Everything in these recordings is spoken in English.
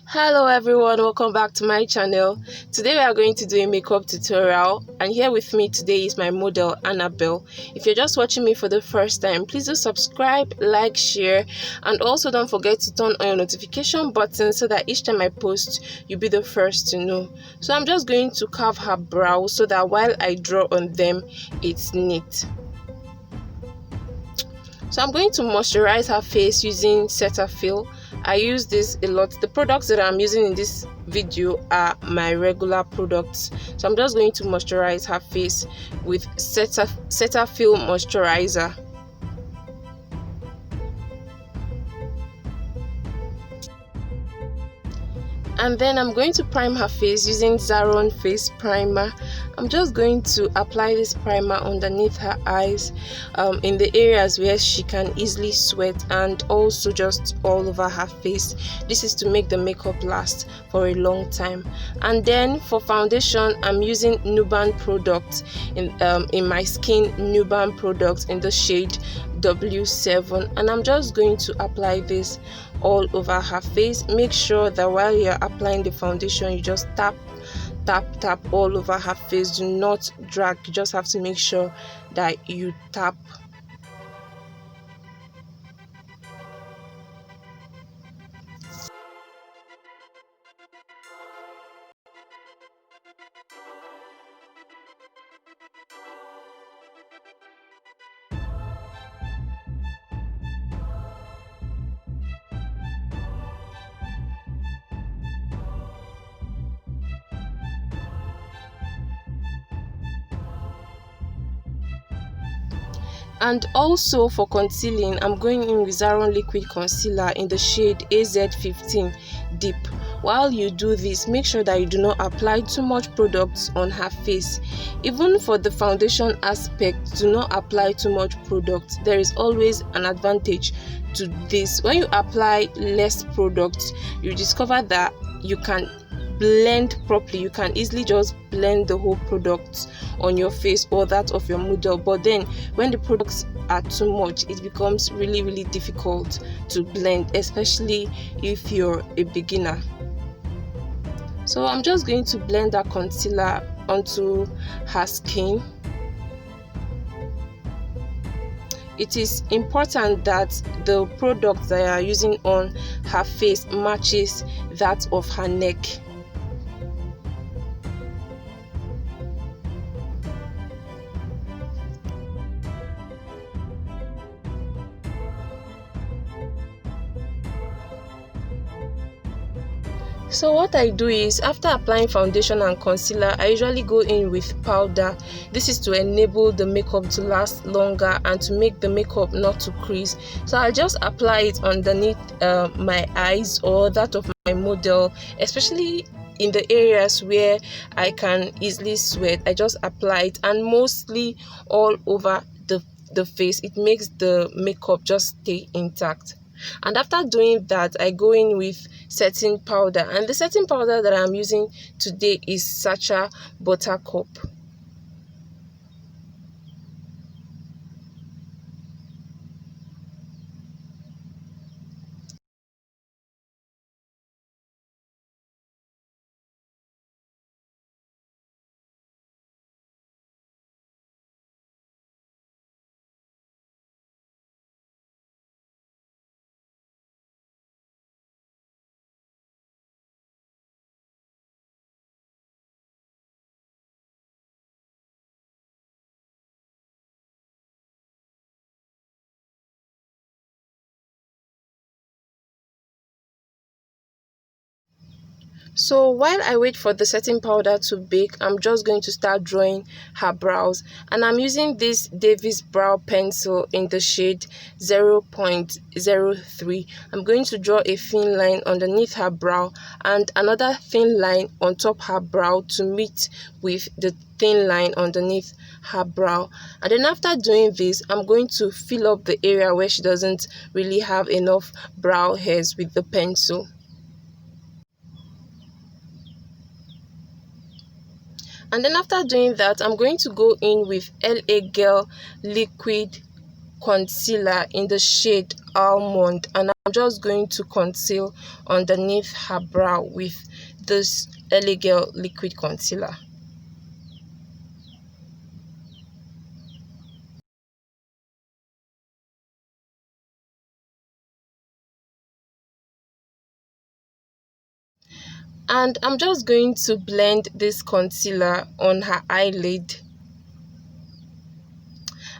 Hello everyone, welcome back to my channel. Today we are going to do a makeup tutorial, and here with me today is my model Annabelle. If you're just watching me for the first time, please do subscribe, like, share, and also don't forget to turn on your notification button so that each time I post you'll be the first to know. So I'm just going to carve her brows so that while I draw on them it's neat. So I'm going to moisturize her face using Cetaphil. I use this a lot. The products that I'm using in this video are my regular products. So I'm just going to moisturize her face with Cetaphil moisturizer. And then I'm going to prime her face using Zaron face primer. I'm just going to apply this primer underneath her eyes, in the areas where she can easily sweat, and also just all over her face. This is to make the makeup last for a long time. And then for foundation, I'm using Nude product in my skin, Nude product in the shade W7, and I'm just going to apply this all over her face. Make sure that while you're applying the foundation, you just tap all over her face. Do not drag. You just have to make sure that you tap. And also for concealing, I'm going in with Zaron liquid concealer in the shade AZ15 Deep. While you do this, make sure that you do not apply too much products on her face. Even for the foundation aspect, do not apply too much product. There is always an advantage to this. When you apply less products, you discover that you can blend properly. You can easily just blend the whole product on your face or that of your model, but then when the products are too much, it becomes really difficult to blend, especially if you're a beginner. So I'm just going to blend that concealer onto her skin. It is important that the product that you are using on her face matches that of her neck. So what I do is, after applying foundation and concealer, I usually go in with powder. This is to enable the makeup to last longer and to make the makeup not to crease. So I just apply it underneath my eyes or that of my model, especially in the areas where I can easily sweat. I just apply it, and mostly all over the face. It makes the makeup just stay intact. And after doing that, I go in with setting powder, and the setting powder that I'm using today is Sacha Buttercup. So while I wait for the setting powder to bake, I'm just going to start drawing her brows, and I'm using this Davis brow pencil in the shade 0.03. I'm going to draw a thin line underneath her brow and another thin line on top her brow to meet with the thin line underneath her brow. And then after doing this, I'm going to fill up the area where she doesn't really have enough brow hairs with the pencil. And then after doing that, I'm going to go in with LA Girl liquid concealer in the shade Almond, and I'm just going to conceal underneath her brow with this LA Girl liquid concealer. And I'm just going to blend this concealer on her eyelid.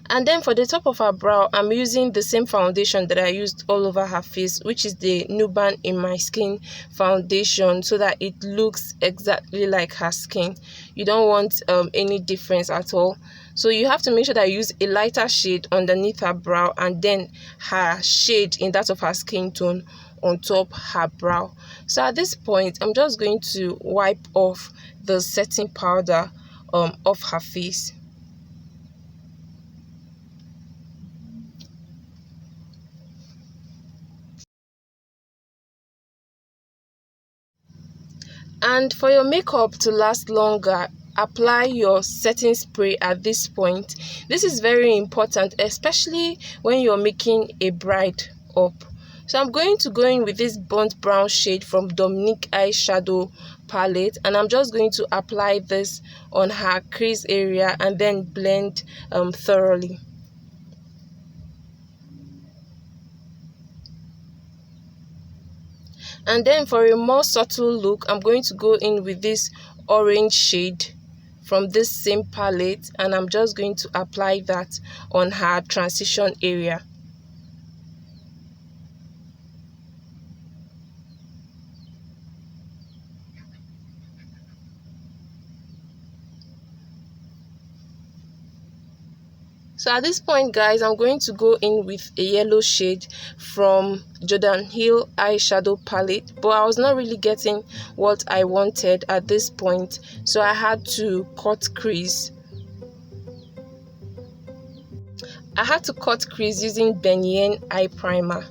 And then for the top of her brow, I'm using the same foundation that I used all over her face, which is the Nude in My Skin foundation, so that it looks exactly like her skin. You don't want any difference at all. So you have to make sure that you use a lighter shade underneath her brow, and then her shade in that of her skin tone on top her brow. So at this point, I'm just going to wipe off the setting powder off her face. And for your makeup to last longer, apply your setting spray at this point. This is very important, especially when you're making a bride up. So I'm going to go in with this burnt brown shade from Dominique eyeshadow palette, and I'm just going to apply this on her crease area and then blend thoroughly. And then for a more subtle look, I'm going to go in with this orange shade from this same palette, and I'm just going to apply that on her transition area. So at this point, guys, I'm going to go in with a yellow shade from Jordan Hill eyeshadow palette, but I was not really getting what I wanted at this point, so I had to cut crease. I had to cut crease using Benyen eye primer.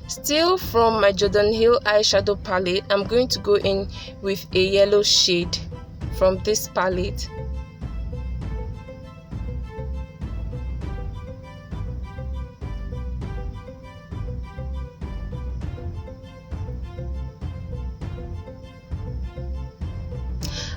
Still from my Jordan Hill eyeshadow palette, I'm going to go in with a yellow shade from this palette.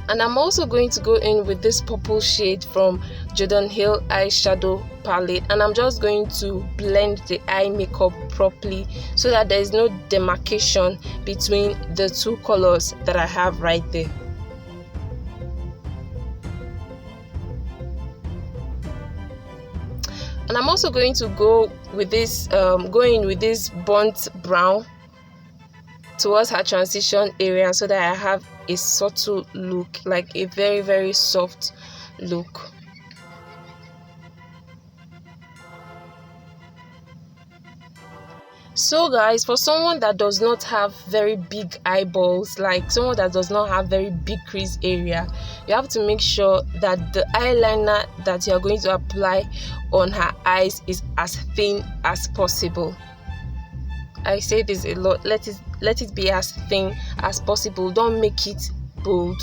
And I'm also going to go in with this purple shade from Jordan Hill eyeshadow palette, and I'm just going to blend the eye makeup properly so that there is no demarcation between the two colors that I have right there. And I'm also going to go with this burnt brown towards her transition area so that I have a subtle look, like a very soft look. So guys, for someone that does not have very big eyeballs, like someone that does not have very big crease area, you have to make sure that the eyeliner that you are going to apply on her eyes is as thin as possible. I say this a lot, let it be as thin as possible. Don't make it bold.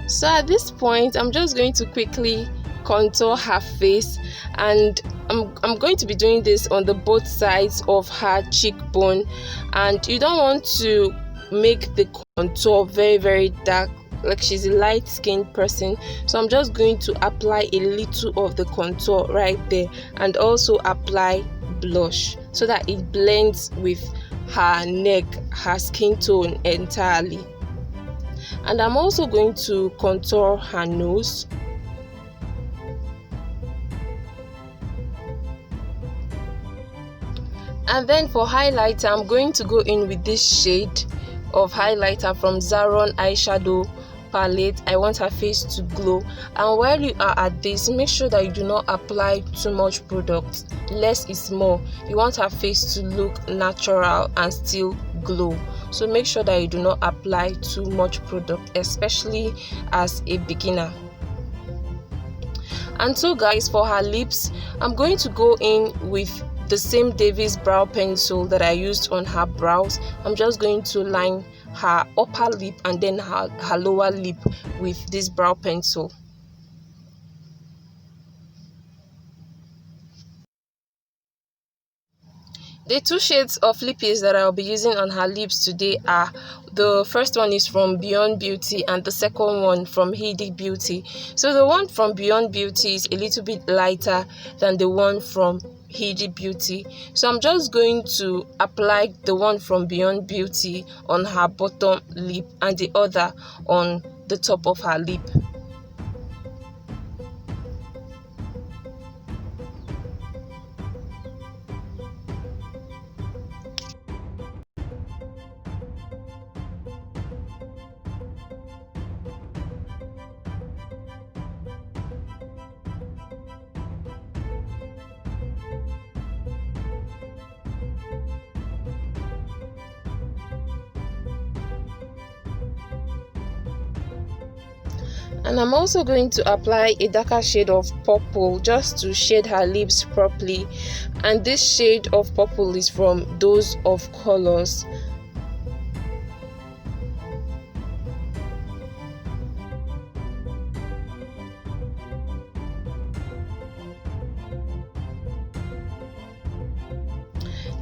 So at this point, I'm just going to quickly contour her face, and I'm going to be doing this on the both sides of her cheekbone, and you don't want to make the contour very dark, like she's a light-skinned person. So I'm just going to apply a little of the contour right there, and also apply blush so that it blends with her neck, her skin tone entirely. And I'm also going to contour her nose. And then for highlighter, I'm going to go in with this shade of highlighter from Zaron eyeshadow palette. I want her face to glow, and while you are at this, make sure that you do not apply too much product. Less is more. You want her face to look natural and still glow, so make sure that you do not apply too much product, especially as a beginner. And so guys, for her lips, I'm going to go in with the same Davis brow pencil that I used on her brows. I'm just going to line her upper lip and then her lower lip with this brow pencil. The two shades of lippies that I'll be using on her lips today are, the first one is from Beyond Beauty and the second one from Heidi Beauty. So the one from Beyond Beauty is a little bit lighter than the one from Heidi Beauty. So I'm just going to apply the one from Beyond Beauty on her bottom lip and the other on the top of her lip. And I'm also going to apply a darker shade of purple just to shade her lips properly, and this shade of purple is from Those of Colors.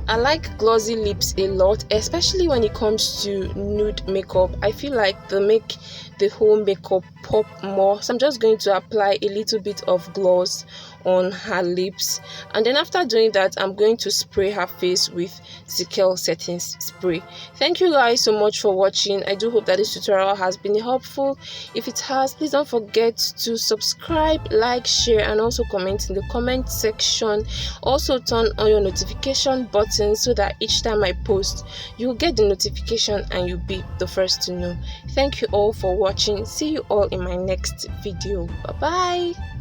I like glossy lips a lot, especially when it comes to nude makeup. I feel like they make the whole makeup pop more. So I'm just going to apply a little bit of gloss on her lips, and then after doing that, I'm going to spray her face with cetaphil setting spray. Thank you guys so much for watching. I do hope that this tutorial has been helpful. If it has, please don't forget to subscribe, like, share, and also comment in the comment section. Also turn on your notification button so that each time I post, you'll get the notification and you'll be the first to know. Thank you all for watching. See you all in my next video. Bye bye.